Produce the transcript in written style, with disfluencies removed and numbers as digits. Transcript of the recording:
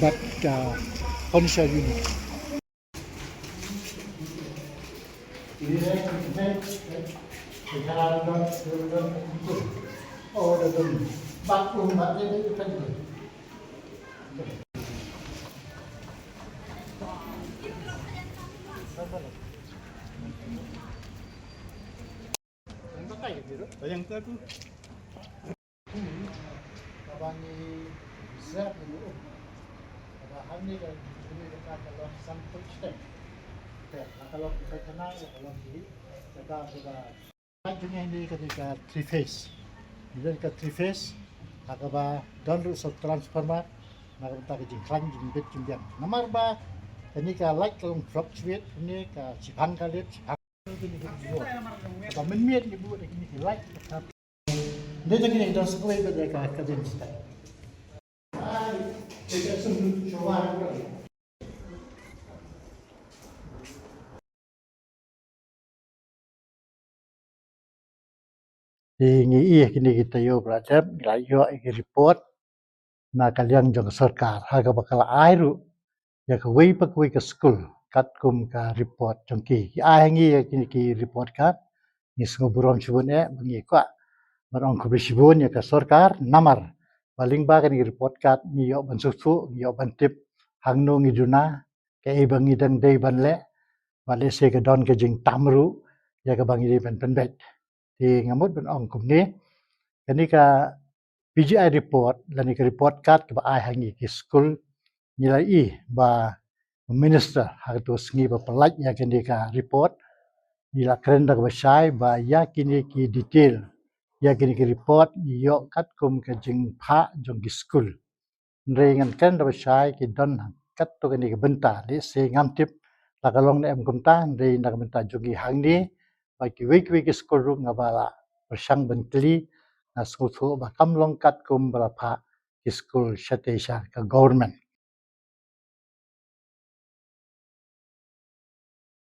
but Punisher unit. Yang tu Kabangi Zat dulu. Bahan ni kan ini dekat kalau sampul stem. Kalau kita kenal kalau di kita Majunya ini ketika three phase. Jadi ketika three phase, agak down route of transformer, nak kita jingklang jingbet jingbiang. Nomor ba, ini ka light kalau drop switch ini ka cipan kali cipan ini kita buat. Kalau menmiat ni buat ini light. Dia jadi ni dah sesuai dengan kajian kita. Kita semua coba. Di kini kita yo berada yo report na kalian jong sarkar haga bakal airu ya ka wei pak wei ka school kat kum ka report jong ki ngi kini ki report kat ni sungu buron shibun bangi kwa barong ku shibun ya ka sarkar namar paling ba kan report kat ni yo ban susu yo ban tip hangno ngi duna ke bangi dang dei ban le bale se ka don ke jing tamru ya ka bangi dei ban penbet di ngamut ban ong kum ni kini ka PGI report dan ka report card ke ai hangi ki school nilai ba minister hak tu sengi ba pelaj ya kini ka report nila keren dak ba syai ba ya kini ki detail ya kini ki report yo kat kum ka jing pha jong ki school nrengan keren dak ba syai ki don kat tu kini ki benta le se ngam tip la kalong ne em kum ta nre nak benta jong ki hang ni ba ki wek ki school ru ngabala persang bentli na school ba kam long kat kum berapa school syatesha ke government